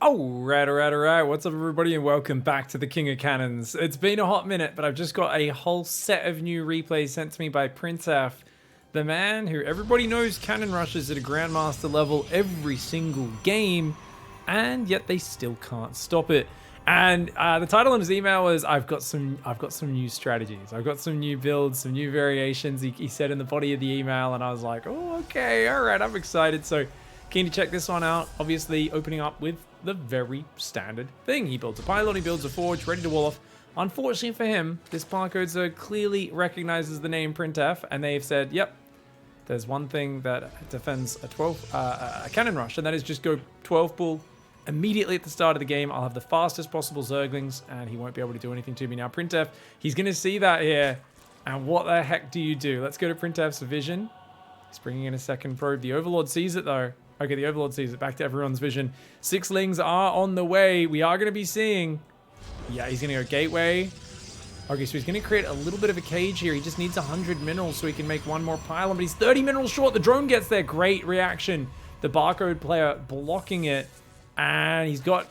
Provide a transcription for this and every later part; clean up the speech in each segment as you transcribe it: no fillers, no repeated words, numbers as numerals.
Alright. What's up, everybody, and welcome back to the King of Cannons. It's been a hot minute, but I've just got a whole set of new replays sent to me by PrintF's, the man who everybody knows cannon rushes at a Grandmaster level every single game, and yet they still can't stop it. And the title in his email was, I've got some new strategies. I've got some new builds, some new variations, he said in the body of the email, and I was like, oh, okay, alright, I'm excited. So, keen to check this one out. Obviously, opening up with the very standard thing. He builds a pylon, he builds a forge, ready to wall off. Unfortunately for him, this barcode zone clearly recognizes the name PrintF, and they've said, yep, there's one thing that defends a cannon rush, and that is just go 12 pull immediately at the start of the game. I'll have the fastest possible Zerglings, and he won't be able to do anything to me. Now, PrintF, he's going to see that here, and what the heck do you do? Let's go to PrintF's vision. He's bringing in a second probe. The Overlord sees it, though. Okay, the Overlord sees it. Back to everyone's vision. Sixlings are on the way. We are going to be seeing... Yeah, he's going to go Gateway. Okay, so he's going to create a little bit of a cage here. He just needs 100 minerals so he can make one more pylon, but he's 30 minerals short. The drone gets there. Great reaction. The barcode player blocking it, and he's got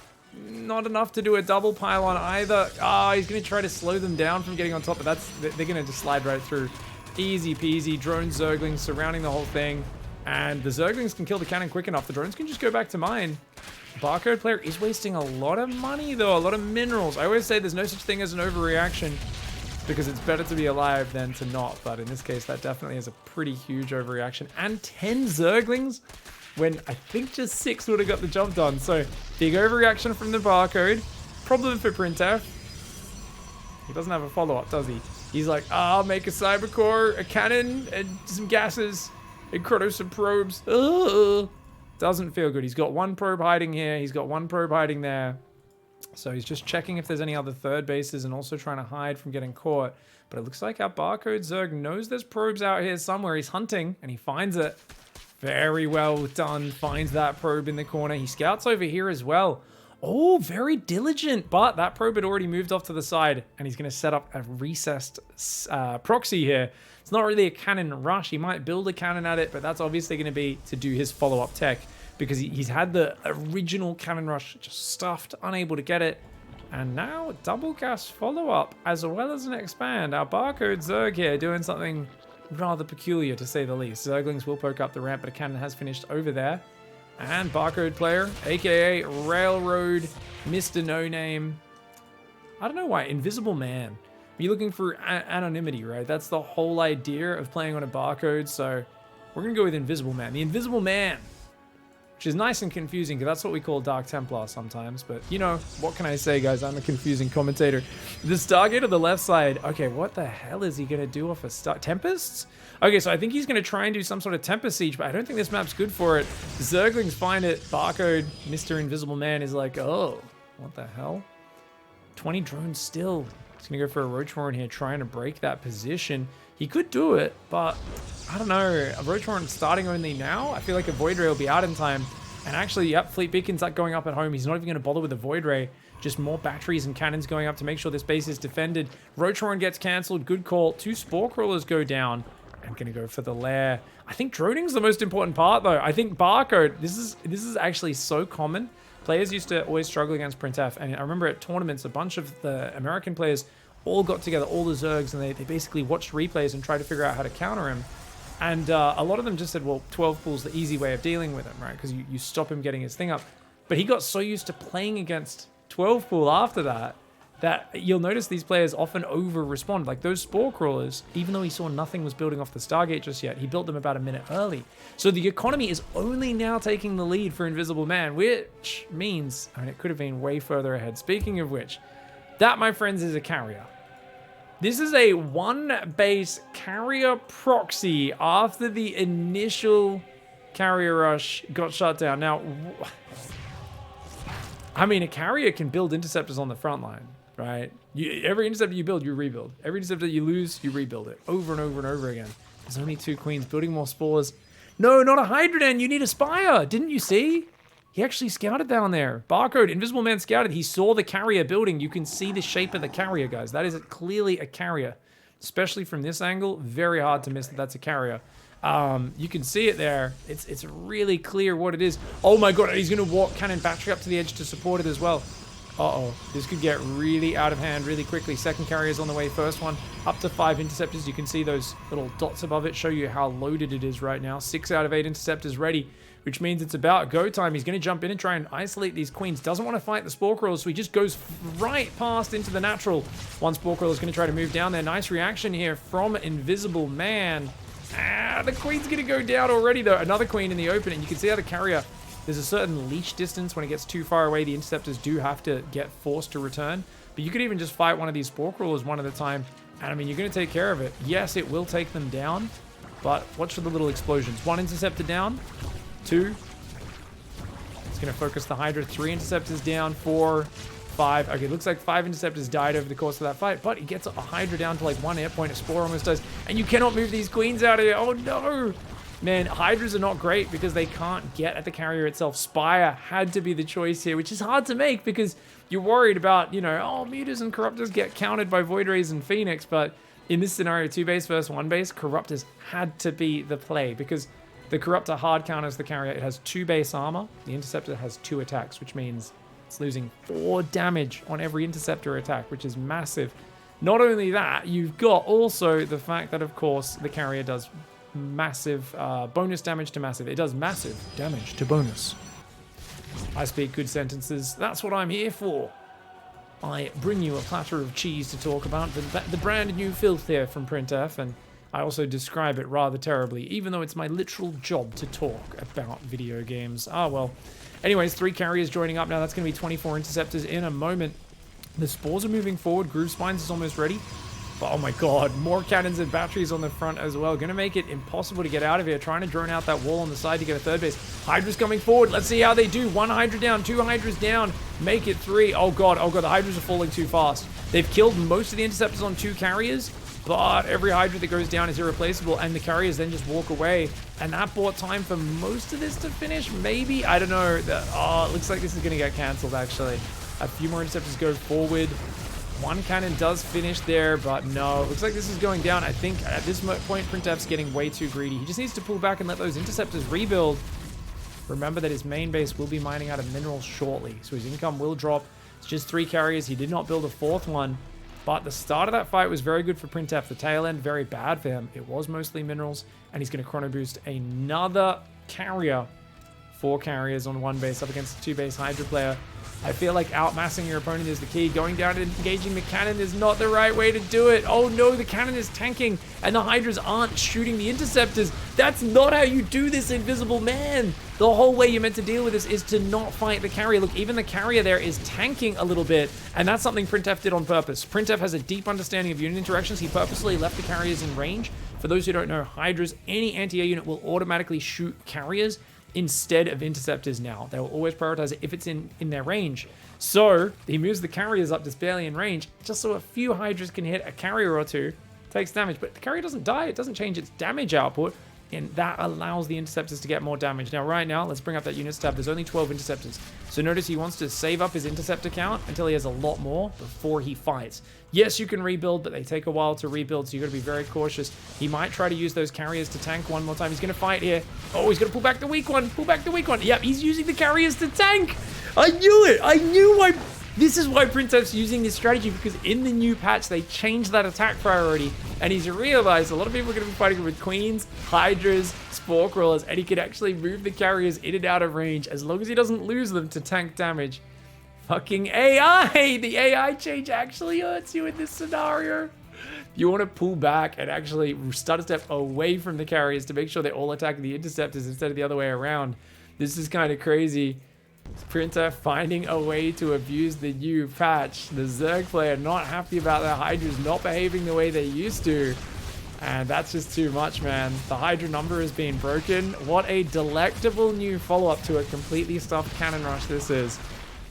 not enough to do a double pylon either. He's going to try to slow them down from getting on top, but they're going to just slide right through. Easy peasy. Drone Zerglings surrounding the whole thing. And the Zerglings can kill the cannon quick enough. The drones can just go back to mine. Barcode player is wasting a lot of money, though. A lot of minerals. I always say there's no such thing as an overreaction, because it's better to be alive than to not. But in this case, that definitely is a pretty huge overreaction. And 10 Zerglings, when I think just 6 would have got the job done. So, big overreaction from the barcode. Problem for PrintF. He doesn't have a follow-up, does he? He's like, I'll make a cyber core, a cannon, and some gases. And some probes. Ugh. Doesn't feel good. He's got one probe hiding here. He's got one probe hiding there. So he's just checking if there's any other third bases and also trying to hide from getting caught. But it looks like our barcode Zerg knows there's probes out here somewhere. He's hunting and he finds it. Very well done. Finds that probe in the corner. He scouts over here as well. Oh, very diligent. But that probe had already moved off to the side, and he's going to set up a recessed proxy here. It's not really a cannon rush. He might build a cannon at it, but that's obviously going to be to do his follow-up tech, because he's had the original cannon rush just stuffed, unable to get it. And now double gas follow-up as well as an expand. Our barcode Zerg here doing something rather peculiar, to say the least. Zerglings will poke up the ramp, but a cannon has finished over there. And barcode player, aka Railroad, Mr. No Name. I don't know why, Invisible Man. You're looking for anonymity, right? That's the whole idea of playing on a barcode, so we're going to go with Invisible Man. The Invisible Man, which is nice and confusing, because that's what we call Dark Templar sometimes, but you know, what can I say, guys? I'm a confusing commentator. The Stargate on the left side, okay, what the hell is he going to do off a Tempests? Okay, so I think he's going to try and do some sort of Tempest Siege, but I don't think this map's good for it. Zerglings find it. Barcode, Mr. Invisible Man is like, oh, what the hell? 20 drones still. He's going to go for a Roach Warren here, trying to break that position. He could do it, but I don't know. A Roach Warren starting only now? I feel like a Void Ray will be out in time. And actually, yep, Fleet Beacon's not going up at home. He's not even going to bother with a Void Ray. Just more batteries and cannons going up to make sure this base is defended. Roach Warren gets cancelled. Good call. 2 Spore Crawlers go down. I'm going to go for the lair. I think droning's the most important part, though. I think barcode, this is actually so common. Players used to always struggle against PrintF, and I remember at tournaments, a bunch of the American players all got together, all the Zergs, and they basically watched replays and tried to figure out how to counter him. And a lot of them just said, well, 12 pool's the easy way of dealing with him, right? Because you stop him getting his thing up. But he got so used to playing against 12 pool after that, that you'll notice these players often over-respond. Like those Spore Crawlers, even though he saw nothing was building off the Stargate just yet, he built them about a minute early. So the economy is only now taking the lead for Invisible Man, which means, I mean, it could have been way further ahead. Speaking of which, that, my friends, is a carrier. This is a one-base carrier proxy after the initial carrier rush got shut down. Now, I mean, a carrier can build interceptors on the front line, right? Every interceptor you build, you rebuild. Every interceptor you lose, you rebuild it over and over and over again. There's only 2 queens building more spores. No, not a Hydroden. You need a Spire. Didn't you see? He actually scouted down there. Barcode, Invisible Man scouted. He saw the carrier building. You can see the shape of the carrier, guys. That is clearly a carrier, especially from this angle. Very hard to miss that that's a carrier. You can see it there. It's really clear what it is. Oh my god, he's going to walk cannon battery up to the edge to support it as well. Uh-oh, this could get really out of hand really quickly. Second carrier's on the way, first one. Up to 5 interceptors. You can see those little dots above it show you how loaded it is right now. 6 out of 8 interceptors ready, which means it's about go time. He's going to jump in and try and isolate these queens. Doesn't want to fight the Spore Crawlers, so he just goes right past into the natural. One Spore Crawler is going to try to move down there. Nice reaction here from Invisible Man. The queen's going to go down already, though. Another queen in the open, and you can see how the carrier... There's a certain leash distance. When it gets too far away, the interceptors do have to get forced to return. But you could even just fight one of these Spore Crawlers one at a time. And I mean, you're going to take care of it. Yes, it will take them down. But watch for the little explosions. 1 interceptor down. 2. It's going to focus the Hydra. 3 interceptors down. 4. 5. Okay, looks like 5 interceptors died over the course of that fight. But he gets a Hydra down to like 1 air point. A Spore almost does. And you cannot move these queens out of here. Oh, no. Man, Hydras are not great because they can't get at the carrier itself. Spire had to be the choice here, which is hard to make because you're worried about, you know, oh, Mutas and Corruptors get countered by Void Rays and Phoenix, but in this scenario, 2 base versus 1 base, Corruptors had to be the play because the Corruptor hard counters the carrier. It has 2 base armor. The Interceptor has 2 attacks, which means it's losing 4 damage on every Interceptor attack, which is massive. Not only that, you've got also the fact that, of course, the carrier does massive bonus damage to massive. It does massive damage to bonus. I speak good sentences. That's what I'm here for. I bring you a platter of cheese to talk about the brand new filth here from PrintF, and I also describe it rather terribly, even though it's my literal job to talk about video games. Ah, well. Anyways, 3 carriers joining up now. That's going to be 24 interceptors in a moment. The Spores are moving forward. Groove Spines is almost ready. But, oh my god, more cannons and batteries on the front as well. Going to make it impossible to get out of here. Trying to drone out that wall on the side to get a 3rd base. Hydra's coming forward. Let's see how they do. 1 Hydra down, 2 Hydras down. Make it 3. Oh god, the Hydras are falling too fast. They've killed most of the interceptors on 2 carriers, but every Hydra that goes down is irreplaceable, and the carriers then just walk away. And that bought time for most of this to finish, maybe? I don't know. Oh, it looks like this is going to get cancelled, actually. A few more interceptors go forward. 1 cannon does finish there, but no. Looks like this is going down. I think at this point, PrintF's getting way too greedy. He just needs to pull back and let those interceptors rebuild. Remember that his main base will be mining out of minerals shortly, so his income will drop. It's just 3 carriers. He did not build a 4th one, but the start of that fight was very good for PrintF. The tail end, very bad for him. It was mostly minerals, and he's going to chrono boost another carrier. 4 carriers on 1 base up against a 2 base Hydra player. I feel like outmassing your opponent is the key. Going down and engaging the cannon is not the right way to do it. Oh no, the cannon is tanking and the Hydras aren't shooting the interceptors. That's not how you do this, Invisible Man. The whole way you're meant to deal with this is to not fight the carrier. Look, even the carrier there is tanking a little bit, and that's something PrintF did on purpose. PrintF has a deep understanding of unit interactions. He purposely left the carriers in range. For those who don't know, Hydras, any anti-air unit will automatically shoot carriers instead of interceptors now. They will always prioritize it if it's in their range. So he moves the carriers up just barely in range, just so a few Hydras can hit a carrier or 2, takes damage. But the carrier doesn't die, it doesn't change its damage output, and that allows the interceptors to get more damage. Now right now, let's bring up that units tab. There's only 12 interceptors. So notice he wants to save up his interceptor count until he has a lot more before he fights. Yes, you can rebuild, but they take a while to rebuild, so you got to be very cautious. He might try to use those carriers to tank one more time. He's going to fight here. Oh, he's going to pull back the weak one. Pull back the weak one. Yep, he's using the carriers to tank. I knew it. I knew why. This is why PrintF's using this strategy, because in the new patch, they changed that attack priority, and he's realized a lot of people are going to be fighting with Queens, Hydras, Spore Crawlers, and he can actually move the carriers in and out of range as long as he doesn't lose them to tank damage. Fucking AI! The AI change actually hurts you in this scenario. You want to pull back and actually start a step away from the carriers to make sure they're all attacking the interceptors instead of the other way around. This is kind of crazy. PrintF finding a way to abuse the new patch. The Zerg player not happy about their Hydras not behaving the way they used to. And that's just too much, man. The Hydra number has been broken. What a delectable new follow-up to a completely stuffed cannon rush this is.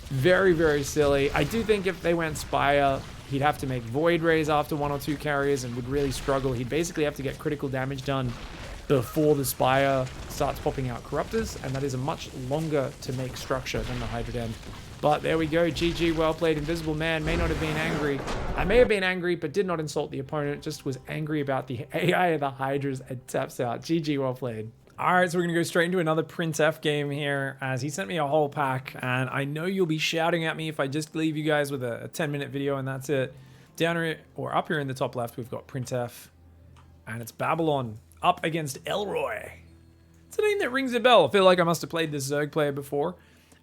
Very, very silly. I do think if they went Spire, he'd have to make Void Rays after 1 or 2 carriers and would really struggle. He'd basically have to get critical damage done before the Spire starts popping out Corruptors, and that is a much longer to make structure than the Hydra Den. But there we go. GG, well played. Invisible Man may not have been angry. I may have been angry, but did not insult the opponent. Just was angry about the AI of the Hydras and taps out. GG, well played. All right, so we're going to go straight into another PrintF game here, as he sent me a whole pack, and I know you'll be shouting at me if I just leave you guys with a 10-minute video and that's it. Down here, or up here in the top left, we've got PrintF, and it's Babylon up against Elroy. It's a name that rings a bell. I feel like I must have played this Zerg player before.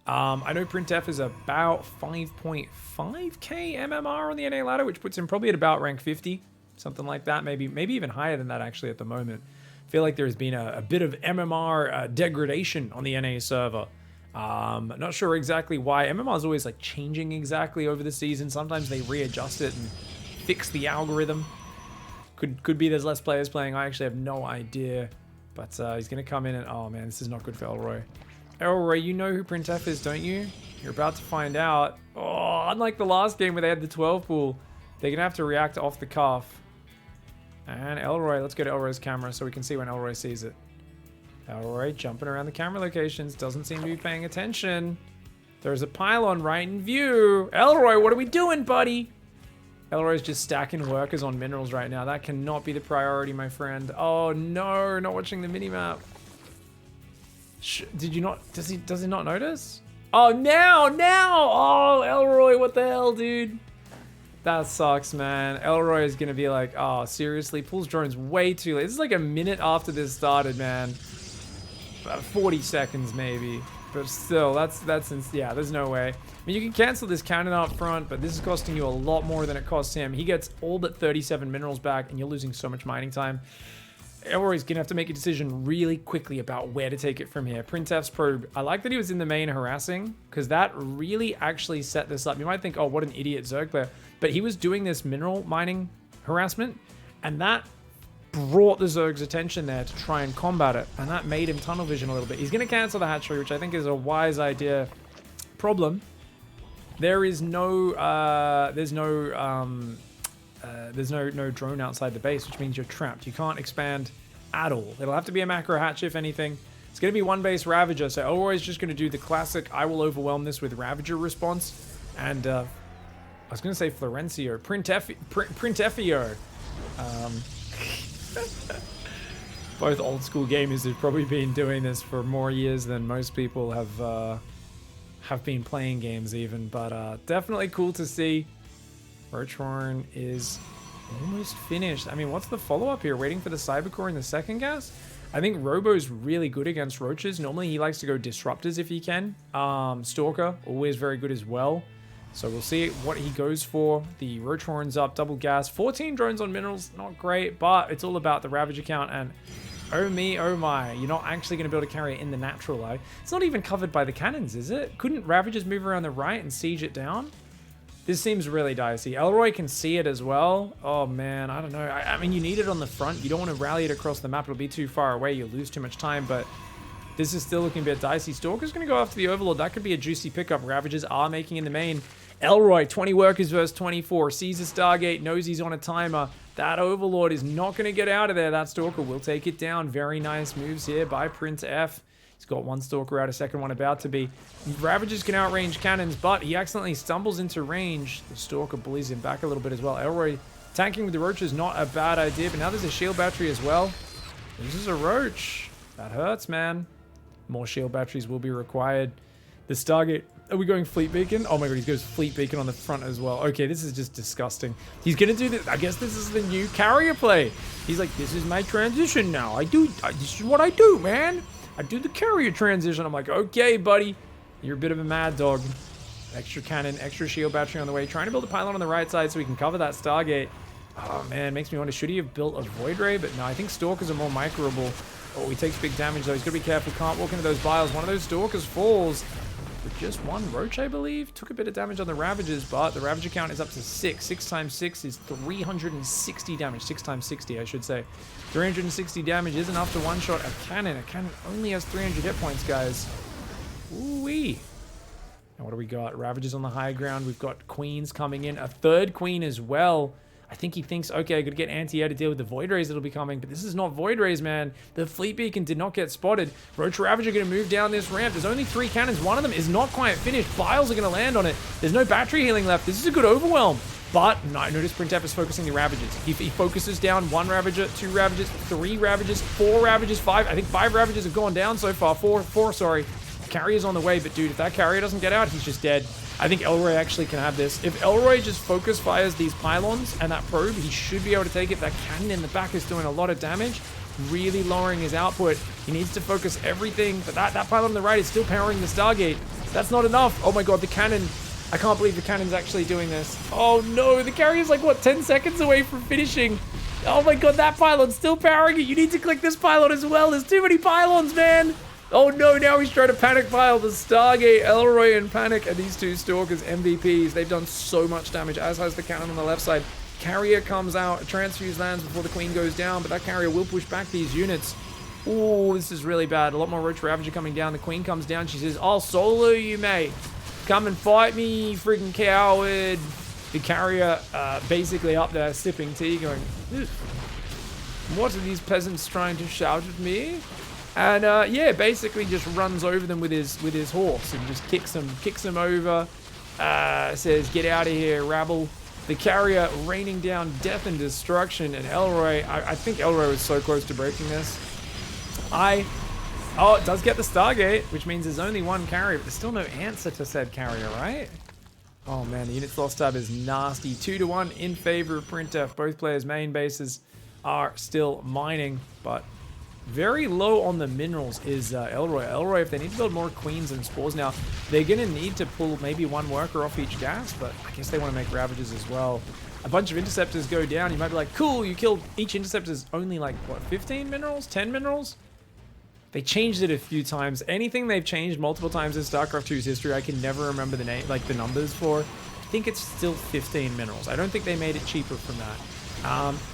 I know PrintF is about 5.5k MMR on the NA ladder, which puts him probably at about rank 50, something like that, maybe even higher than that actually at the moment. I feel like there's been a bit of MMR degradation on the NA server. Not sure exactly why. MMR is always like changing exactly over the season. Sometimes they readjust it and fix the algorithm. Could be there's less players playing. I actually have no idea. But he's going to come in and... Oh, man, this is not good for Elroy. Elroy, you know who PrintF is, don't you? You're about to find out. Oh, unlike the last game where they had the 12 pool, they're going to have to react off the cuff. And Elroy, let's go to Elroy's camera so we can see when Elroy sees it. Elroy jumping around the camera locations, doesn't seem to be paying attention. There's a pylon right in view. Elroy, what are we doing, buddy? Elroy's just stacking workers on minerals right now. That cannot be the priority, my friend. Oh no, not watching the minimap. Did you not, does he not notice? Oh, now! Oh, Elroy, what the hell, dude? That sucks, man. Elroy is gonna be like, oh, seriously? Pulls drones way too late. This is like a minute after this started, man. About 40 seconds, maybe. But still, yeah, there's no way. I mean, you can cancel this cannon up front, but this is costing you a lot more than it costs him. He gets all but 37 minerals back, and you're losing so much mining time. Elroy's gonna have to make a decision really quickly about where to take it from here. PrintF's probe. I like that he was in the main harassing, because that really actually set this up. You might think, oh, what an idiot Zerg player. But he was doing this mineral mining harassment, and that brought the Zerg's attention there to try and combat it, and that made him tunnel vision a little bit. He's going to cancel the hatchery, which I think is a wise idea. Problem: there is no drone outside the base, which means you're trapped. You can't expand at all. It'll have to be a macro hatch if anything. It's going to be one base Ravager, so Elroy's just going to do the classic I will overwhelm this with Ravager response, and I was going to say Florencio, PrintFio. Both old school gamers have probably been doing this for more years than most people have been playing games even, but definitely cool to see. Roachhorn is almost finished. I mean, what's the follow-up here? Waiting for the Cybercore in the second gas? I think Robo's really good against Roaches. Normally he likes to go Disruptors if he can. Stalker, always very good as well. So we'll see what he goes for. The Roachhorn's up, double gas. 14 drones on minerals, not great, but it's all about the Ravager count. And oh me, oh my, you're not actually going to be able to carry it in the natural eye. It's not even covered by the cannons, is it? Couldn't Ravagers move around the right and siege it down? This seems really dicey. Elroy can see it as well. Oh man, I don't know. I mean, you need it on the front. You don't want to rally it across the map. It'll be too far away. You'll lose too much time, but this is still looking a bit dicey. Stalker's going to go after the Overlord. That could be a juicy pickup. Ravagers are making in the main. Elroy, 20 workers versus 24. Sees a Stargate, knows he's on a timer. That Overlord is not going to get out of there. That Stalker will take it down. Very nice moves here by PrintF. He's got one Stalker out, a second one about to be. Ravagers can outrange cannons, but he accidentally stumbles into range. The Stalker bullies him back a little bit as well. Elroy tanking with the Roach is not a bad idea, but now there's a shield battery as well. This is a Roach. That hurts, man. More shield batteries will be required. The Stargate. Are we going Fleet Beacon? Oh my god, he goes Fleet Beacon on the front as well. Okay, this is just disgusting. He's gonna do this. I guess this is the new carrier play. He's like, this is my transition now. This is what I do, man. I do the carrier transition. I'm like, okay, buddy. You're a bit of a mad dog. Extra cannon, extra shield battery on the way. Trying to build a pylon on the right side so we can cover that Stargate. Oh man, makes me wonder, should he have built a Void Ray? But no, I think Stalkers are more microable. Oh, he takes big damage though. He's gotta be careful. Can't walk into those vials. One of those Stalkers falls. With just one Roach, I believe. Took a bit of damage on the Ravagers, but the Ravager count is up to 6. 6 times 6 is 360 damage. 6 times 60, I should say. 360 damage is enough to one-shot a cannon. A cannon only has 300 hit points, guys. Ooh-wee. And what do we got? Ravagers on the high ground. We've got Queens coming in. A third Queen as well. I think he thinks, okay, I gotta get anti-air to deal with the Void Rays that'll be coming, but this is not Void Rays, man. The Fleet Beacon did not get spotted. Roach Ravager gonna move down this ramp. There's only 3 cannons. One of them is not quite finished. Biles are gonna land on it. There's no battery healing left. This is a good overwhelm. But no, notice PrintF is focusing the Ravagers. He focuses down 1 Ravager, 2 Ravagers, 3 Ravagers, 4 Ravagers, 5. I think 5 Ravagers have gone down so far. 4, sorry. Carrier's on the way, but dude, if that carrier doesn't get out, he's just dead. I think Elroy actually can have this. If Elroy just focus fires these pylons and that probe, he should be able to take it. That cannon in the back is doing a lot of damage, really lowering his output. He needs to focus everything, but that pylon on the right is still powering the Stargate. That's not enough. Oh my god, the cannon. I can't believe the cannon's actually doing this. Oh no, the carrier's like, what, 10 seconds away from finishing. Oh my god, that pylon's still powering it. You need to click this pylon as well. There's too many pylons, man. Oh no, now he's trying to panic pile the Stargate. Elroy in panic, and these 2 Stalkers, MVPs. They've done so much damage, as has the cannon on the left side. Carrier comes out, a transfuse lands before the Queen goes down, but that carrier will push back these units. Oh, this is really bad. A lot more Roach Ravager coming down. The Queen comes down. She says, I'll solo you, mate. Come and fight me, freaking coward. The carrier basically up there sipping tea going, what are these peasants trying to shout at me? And yeah, basically just runs over them with his horse and just kicks them over. Says, get out of here, rabble. The carrier raining down death and destruction. And Elroy, I think Elroy was so close to breaking this. Oh, it does get the Stargate, which means there's only 1 carrier, but there's still no answer to said carrier, right? Oh man, the units lost tab is nasty. 2-1 in favor of PrintF. Both players' main bases are still mining, but very low on the minerals is Elroy. Elroy, if they need to build more Queens and Spores now, they're going to need to pull maybe 1 worker off each gas, but I guess they want to make Ravagers as well. A bunch of Interceptors go down. You might be like, cool, you killed each Interceptor's only like, what, 15 minerals? 10 minerals? They changed it a few times. Anything they've changed multiple times in StarCraft 2's history, I can never remember the name, like the numbers for. I think it's still 15 minerals. I don't think they made it cheaper from that.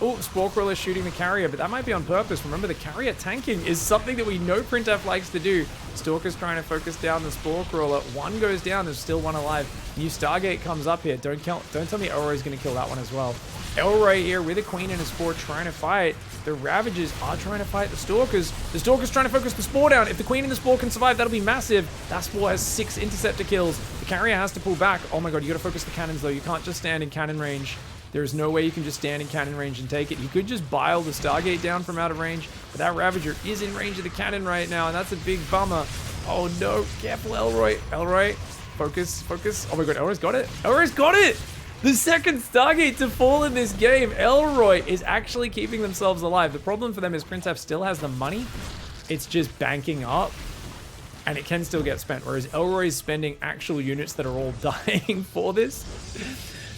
Oh, Spore Crawler shooting the carrier, but that might be on purpose. Remember, the carrier tanking is something that we know PrintF likes to do. Stalker's trying to focus down the Spore Crawler. 1 goes down, there's still 1 alive. New Stargate comes up here. Don't tell me Elroy's going to kill that one as well. Elroy here with a Queen and a Spore trying to fight. The Ravagers are trying to fight the Stalkers. The Stalker's trying to focus the Spore down. If the Queen and the Spore can survive, that'll be massive. That Spore has 6 Interceptor kills. The carrier has to pull back. Oh my god, you got to focus the cannons though. You can't just stand in cannon range. There's no way you can just stand in cannon range and take it. You could just bile the Stargate down from out of range, but that Ravager is in range of the cannon right now, and that's a big bummer. Oh no, careful Elroy. Elroy, focus. Oh my god, Elroy's got it. Elroy's got it! The second Stargate to fall in this game. Elroy is actually keeping themselves alive. The problem for them is PrintF still has the money. It's just banking up, and it can still get spent, whereas Elroy is spending actual units that are all dying for this.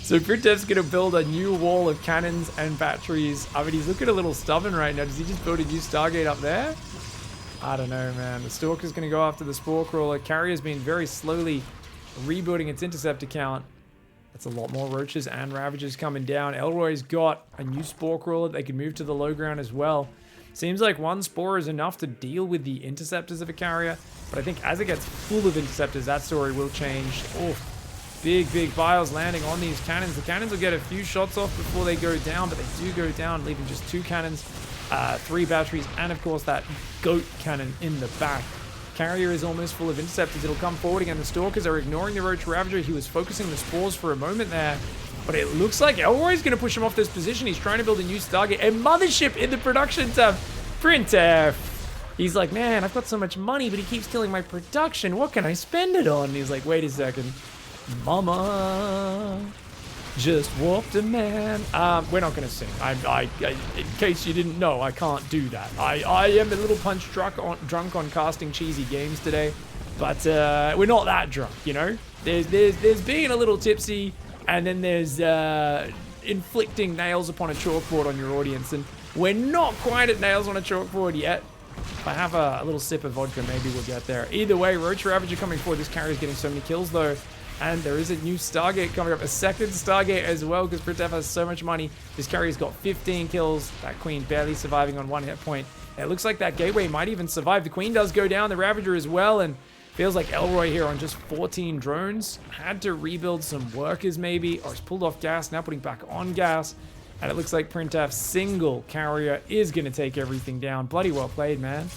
So PrintF's going to build a new wall of cannons and batteries. I mean, he's looking a little stubborn right now. Does he just build a new Stargate up there? I don't know, man. The Stalker's going to go after the Spore Crawler. Carrier's been very slowly rebuilding its Interceptor count. That's a lot more Roaches and Ravagers coming down. Elroy's got a new Spore Crawler. They can move to the low ground as well. Seems like 1 Spore is enough to deal with the Interceptors of a carrier. But I think as it gets full of Interceptors, that story will change. Oh. Big vials landing on these cannons. The cannons will get a few shots off before they go down, but they do go down, leaving just 2 cannons, 3 batteries, and of course that goat cannon in the back. Carrier is almost full of Interceptors. It'll come forward again. The Stalkers are ignoring the Roach Ravager. He was focusing the Spores for a moment there, but it looks like Elroy's going to push him off this position. He's trying to build a new Stargate. A Mothership in the production tab. PrintF. He's like, man, I've got so much money, but he keeps killing my production. What can I spend it on? And he's like, wait a second. Mama just walked a man. We're not going to sing. In case you didn't know, I can't do that. I am a little punch drunk on casting cheesy games today, but we're not that drunk, you know. There's being a little tipsy, and then there's inflicting nails upon a chalkboard on your audience, and we're not quite at nails on a chalkboard yet. If I have a little sip of vodka, maybe we'll get there. Either way, Roach Ravager coming forward. This carrier's getting so many kills though. And there is a new Stargate coming up, a second Stargate as well, because PrintF has so much money. This carrier's got 15 kills. That Queen barely surviving on 1 hit point. It looks like that Gateway might even survive. The Queen does go down, the Ravager as well, and feels like Elroy here on just 14 drones. Had to rebuild some workers maybe, or he's pulled off gas, now putting back on gas. And it looks like PrintF's single carrier is going to take everything down. Bloody well played, man.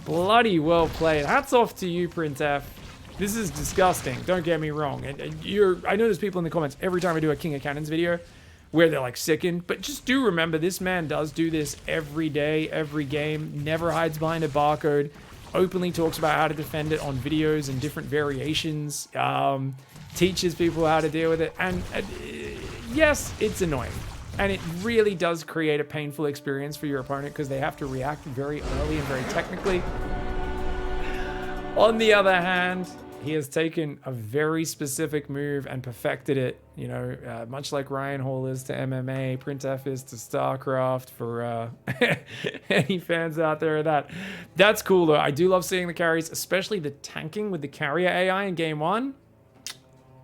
Bloody well played. Hats off to you, PrintF. This is disgusting. Don't get me wrong. And I know there's people in the comments every time I do a King of Cannons video where they're like sickened. But just do remember, this man does do this every day, every game. Never hides behind a barcode. Openly talks about how to defend it on videos and different variations. Teaches people how to deal with it. And yes, it's annoying. And it really does create a painful experience for your opponent because they have to react very early and very technically. On the other hand, he has taken a very specific move and perfected it, you know, much like Ryan Hall is to MMA, PrintF is to StarCraft, for any fans out there of that. That's cool, though. I do love seeing the carries, especially the tanking with the carrier AI in Game 1.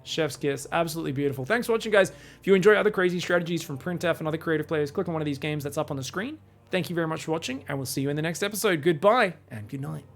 Chef's kiss. Absolutely beautiful. Thanks for watching, guys. If you enjoy other crazy strategies from PrintF and other creative players, click on one of these games that's up on the screen. Thank you very much for watching, and we'll see you in the next episode. Goodbye, and good night.